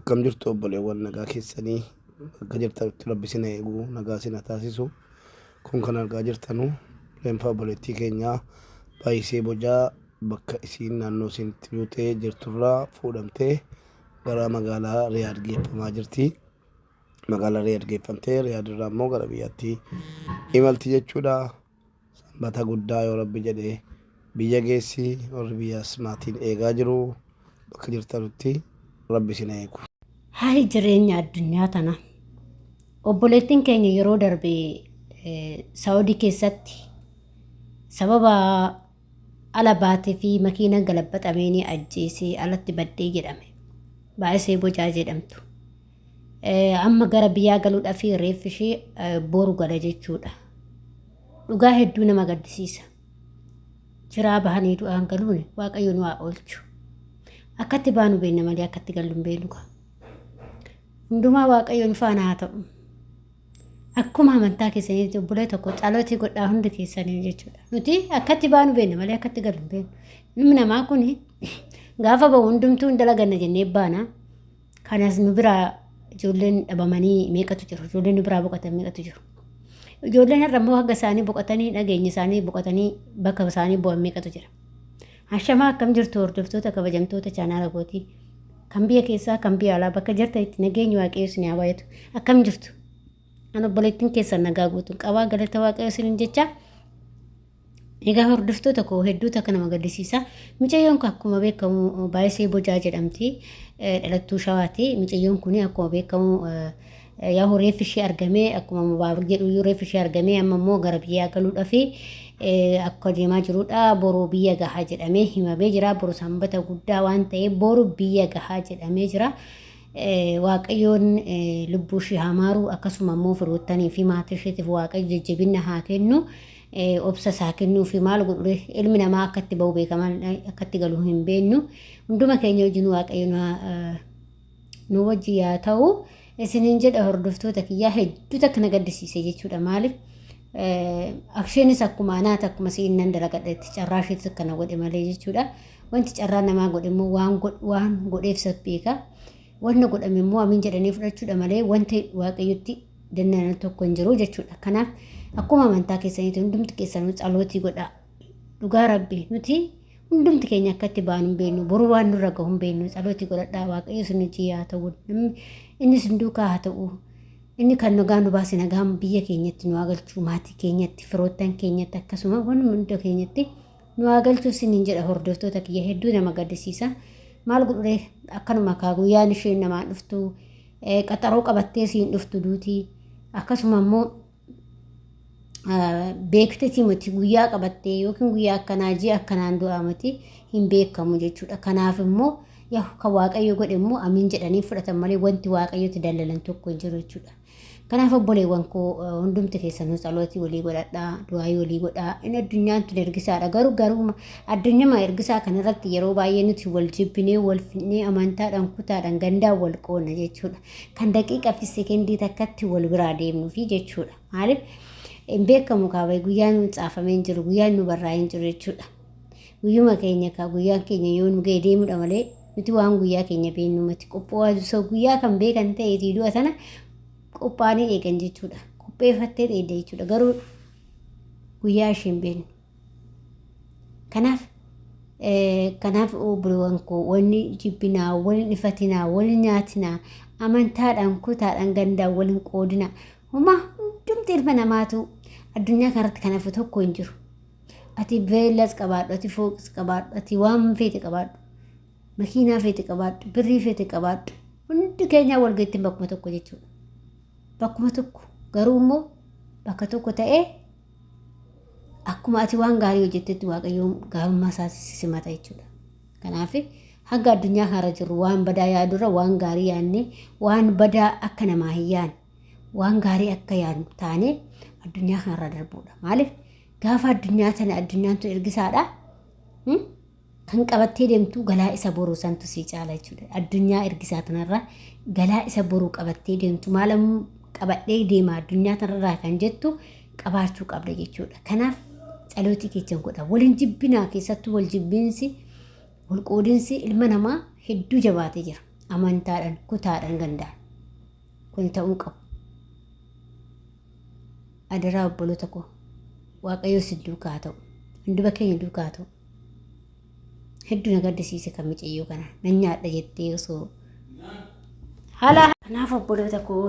akkam jirtu obboleewwan nagaa keessanii akka jirtanitti rabbi isin eegu nagaa isin taasisu kun kan argaa jirtanu leenfa obboleettii keenyaa baay'isee bojaa bakka isiin naannoo isinitti buutee jirturraa fuudhamtee gara magaalaa Riyaad geeffamaa jirti. Magaalaa Riyaad geeffamtee Riyaad irraa immoo gara biyyaatti imalti jechuudha. Sanbata guddaa yoo rabbi jedhee biyya geessi warri biyyaas maatiin eegaa jiru bakka jirtanutti rabbi isin eegu. Hayi jireenya addunyaa tana obboleettiin keenya yeroo darbe Saawudii keessatti sababa ala baatee fi makiina galabbatamee ajjeesee alatti baddee jedhame baay'isee bocaa jedhamtu. Amma gara biyyaa galuudhaaf reeffi ishee boru gala jechuudha. Dhugaa hedduu nama gaddisiisa. Jiraa bahanii du'aan galuun Waaqayyo nu haa oolchu. Akkatti baanu beekna malee akkatti gallu hin beeknu. Hundumaa Waaqayyoon faana haa ta'u. Akkuma amantaa keessanitti obbolee tokko caalootii godhaa hundi keessanii jechuudha. Nuti akkatti baanu beekna malee akkatti gallu hin beeknu. Ilmi namaa kun gaafa bahu hundumtuu hin dalaganna jennee baana. Kanas nu biraa ijoolleen dhabamanii meeqatu jiru? Ijoolleen nu biraa boqotan meeqatu jiru? Ijoolleen har'a immoo haga isaanii boqotanii dhageenya isaanii boqotanii bakka isaanii bu'an meeqatu jira? Hashamaa akkam jirtu hordoftoota kabajamtoota chaanaala kootii kan biyya keessaa kan biyya alaa bakka jirtanitti nageenyi Waaqayyo isin haa baay'atu. Akkam jirtu? Ani obboleettiin keessan nagaa guutuun qabaa galata Waaqayyo isiniin jecha. Egaa hordoftoota koo hedduutu akka nama gaddisiisa. Micayyoon kun akkuma beekamu baay'isee bocaa jedhamti. Dhalattuu shawaati. Micayyoon kun akkuma beekamu yaa reeffi ishee argamee akkuma mubaaruu jedhu reeffi ishee argamee amma immoo gara biyyaa galuudhaaf akka deemaa jirudha. Boru biyya gahaa jedhamee himamee jira. Boru sanbata guddaa waan ta'eef boru biyya gahaa jedhamee jira. Waaqayyoon lubbuu ishee haa maaru akkasuma immoo firoottanii fi maatii isheetiif Waaqayyo jajjabina haa kennu. Obsa isaa kennuu fi maal godhu ilmi namaa akkatti bahu beekaman akkatti galuu hin beeknu. Hunduma keenya wajjin Waaqayyo nu wajji yaa ta'u. Isiniin jedha hordoftoota kiyyaa hedduu akka na gaddisiise jechuudha. Maaliif aksheenis akkuma anaata akkuma siinnan dalagadhetti carraa isheetis akka na godhe malee jechuudha. Wanti carraa namaa godhe immoo waan godheef beeka. Wanna godhame immoo amiin jedhanii fudhachuudha malee wanti Waaqayyotti dannan tokko hin jiru jechuudha. Kanaaf akkuma amantaa keessanitti hundumti keessanuu calootii godhaa. Dhugaa rabbi nuti hundumti keenya akkatti baanu hin beeknu boru waan nurra gahu hin beeknu calootii godhadhaa. Waaqayyo sunichi haa ta'u inni sinduukaa haa ta'u inni kan nagaa nu baase nagaan biyya keenyatti nu haa galchu maatii keenyatti firoottan keenyatti akkasuma wanuma hunda keenyatti nu haa galchu isiniin jedha hordoftoota kiyya hedduu nama gaddisiisa. Maal godhuree akkanuma kaa guyyaan isheen namaan dhuftu qaxaroo qabattee siin dhuftu duutii akkasuma immoo beekteti miti guyyaa qabattee yookiin guyyaa akkanaa ji'a akkanaan du'aa miti hin beekamu jechuudha. Kanaaf immoo kan Waaqayyo godhe immoo amiin jedhanii fudhatan malee wanti Waaqayyotti dallalan tokko hin jiru jechuudha. Kanaaf obboleewwan koo hundumti keessanuu calootii walii godhadhaa du'aayii walii godhaa. Inni addunyaan tun ergisaadha. Garuu addunyaa ergisaa kanarratti yeroo baay'ee nuti wal jibbinee wal finnee amantaadhaan kutaadhaan gandaan wal qoonna jechuudha. Kan daqiiqaa fi sekendii takkatti wal biraa deemnuufi jechuudha. Maaliif hin beekamu kaabay guyyaan nu caafamee jiru guyyaan nu barraa'ee jiru jechuudha. Guyyuma keenya guyyaan keenya yoo nu ga'e deemudha malee nuti waan guyyaa keenya beeknu miti qophoo guyyaa kan beekan ta'eetii du'a sana qophaa'anii eegan jechuudha. Qopheeffattee dheedde jechuudha. Garuu guyyaa isheen beeknu. Kanaaf obboleewwan koo wanni jibbinaa wal ifatinaa wal nyaatinaa amantaadhaan kutaadhaan gandaan wal hin qoodinaa. Homaa hundumti ilma namaatu addunyaa kanarratti kanaaf tokko hin jiru. Ati beellas qabaadhu, ati fooqis qabaadhu, ati waan feete qabaadhu, makiinaa feete qabaadhu, birrii feete qabaadhu. Hundi keenya wal ga'iitti bakkuma tokko jechuudha. Bakkuma tokko garuu immoo bakka tokko ta'ee akkuma ati waan gaarii hojjettetti Waaqayyoon gaarummaa isaa simata jechuudha. Kanaaf hanga addunyaa kana jirru waan badaa yaadurra waan gaarii yaadne waan badaa akka namaa hin yaadne waan gaarii akka yaadnu taane addunyaa kanarra darbuudha. Maaliif gaafa addunyaa tana addunyaan tun ergisaadha. Kan qabattee deemtu galaa isa boruu santu si caala jechuudha. Addunyaa ergisaa tanarra galaa isa boruu qabattee deemtu maalam qabadhee deema addunyaa tanarraa kan jettu qabaachuu qabda jechuudha. Kanaaf calootii keessan godha. Waliin jibbinaa keessattuu wal jibbinsi wal qoodinsi ilma namaa hedduu jabaatee jira. amantaadhaan kutaadhaan gandaan kun ta'uu qabu. Adaraa obboloota koo waaqayyo si duukaa ta'u hunduba keenya duukaa ta'u. Hedduu na gaddisiise kan micayyoo kana nan nyaadha jettee osoo haala kanaaf obboloota koo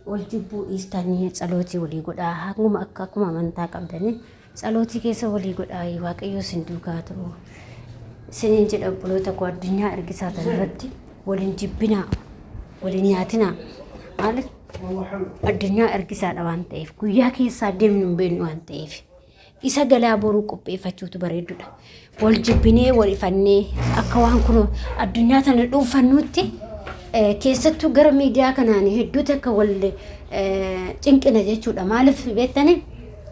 ol jibbuu dhiistanii tsalootii walii godhaa hanguma akkuma amantaa qabdanii tsalootii keessa walii godhaa waaqayyo si duukaa ta'u. Isiniin jedha obboloota koo addunyaa ergisaa irratti waliin jibbinaa waliin nyaatinaa maaliif addunyaa ergisaadha waan ta'eef guyyaa keessaa deemnu hin beeknu waan ta'eef isa galaa boruu qopheeffachuutu bareedudha. Wal jibbinee wal ifannee akka waan kun addunyaa tana dhuunfannuutti keessattuu gara miidiyaa kanaan hedduutu akka wal cinqina jechuudha. Maaliif beektanii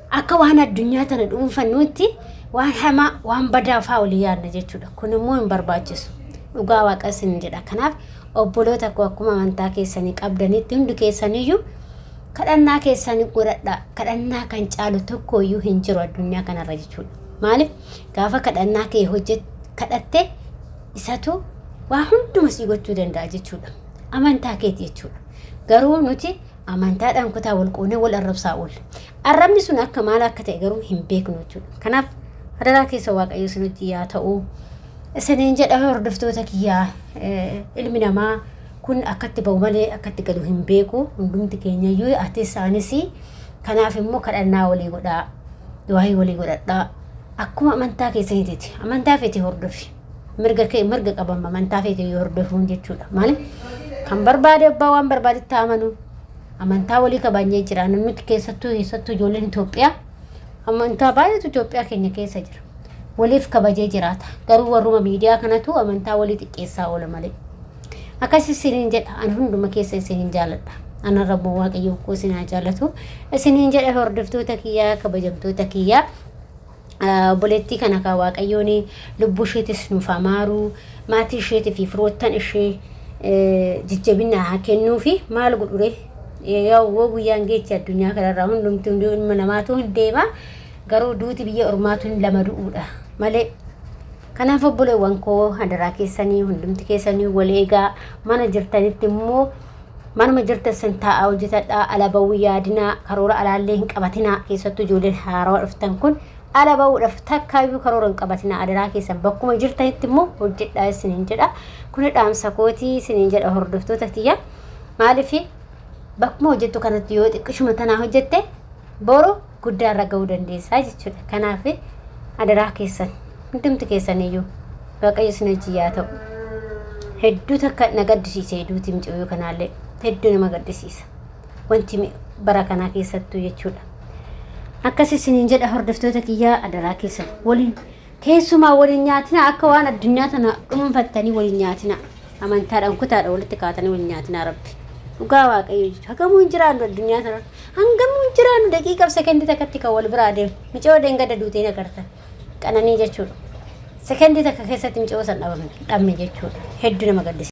akka waan addunyaa tana dhuunfannuutti waan hamaa waan badaa fa'aa walii yaadna jechuudha. Kun immoo hin barbaachisu. Dhugaa waaqa isin jedha. Kanaaf obboloota koo akkuma amantaa keessanii qabdanitti hundi keessaniyyuu kadhannaa keessanii godhadhaa. Kadhannaa kan caalu tokkoyyuu hin jiru addunyaa kanarra jechuudha. Maaliif gaafa kadhannaa kee kadhatte isatu waa hunduma sii gochuu danda'a jechuudha. Amantaa keeti jechuudha. Garuu nuti amantaadhaan kutaa wal qoonee wal arrabsaa oolla. Arrabni sun akka maal akka ta'e garuu hin beeknu jechuudha. Kanaaf adaraa keessa waaqayyo sinutti yaa ta'u. Isiniin jedha hordoftoota kiyyaa ilmi namaa kun akkatti ba'u malee akkatti galu hin beeku. Hundumti keenyayyuu ati isaanis kanaaf immoo kadhannaa walii godhaa. Du'aa walii godhadhaa. Akkuma amantaa keessaniiti. Amantaa feete hordofi. Mirga qabama amantaa feete hordofuun jechuudha. Maaliif kan barbaade abbaa waan barbaadetti amanu amantaa walii kabajnee jira. Namni keessattuu ijoolleen Itoophiyaa amantaa baay'eetu Itoophiyaa keenya keessa jira. Waliif kabajee jiraata. Garuu warruma miidiyaa kanatu amantaa walii xiqqeessaa oola malee. Akkas isiniin jedha ani hunduma keessa isiniin jaaladha. Ana rabbo waaqayyo koo isin jaallatu. Isiniin jedha hordoftoota kiyyaa kabajamtoota kiyyaa. Obboleettii kana ka waaqayyoon lubbuu isheetis nuuf amaaru maatii isheetii fi firoottan ishee jajjabina haa kennuu fi maal godhure yoo guyyaan geechi addunyaa kanarraa hundumti ilma namaatu deema garuu duuti biyya ormaatu lama du'uudha malee. Kanaaf obboleewwan koo adaraa keessanii hundumti keessanii wal eegaa mana jirtanitti immoo manuma jirtan san taa'aa hojjetadhaa ala ba'uu yaadinaa karoora alaallee hin qabatinaa keessattuu ijoolleen haarawaa dhuftan kun ala ba'uudhaaf takkaayyuu karoora hin qabatinaa adaraa keessan bakkuma jirtanitti immoo hojjedhaa isiniin jedha. Kun dhaamsa kootii isiniin jedha hordoftoota tiyya. Maaliif bakkuma hojjettu kanatti yoo xiqqishuma tanaa hojjette boru guddaarra ga'uu dandeessaa jechuudha. Kanaaf adaraa keessan hundumti keessaniyyuu waaqayyo isin wajjin yaa ta'u. Hedduu takka na gaddisiise hedduuti micayyoo kanaallee hedduu nama gaddisiisa. Wanti bara kanaa keessattuu jechuudha. Akkas isiniin jedha hordoftoota kiyyaa adaraa keessan waliin keessumaa waliin nyaatina akka waan addunyaa tana dhuunfattanii waliin nyaatina. Amantaadhaan kutaadha walitti kaatanii waliin nyaatina rabbi. Dhugaa waaqayyo jechuudha. Hangamuu hin jiraannu addunyaa tana. Hangamuu hin jiraannu daqiiqaa sekendii takkatti kan wal biraa deemu. Micayyoo deengada duuteen agartan. Qananii jechuudha. Sekendii takka keessatti micayyoo san dhabne jechuudha. Hedduu nama gaddisiisa.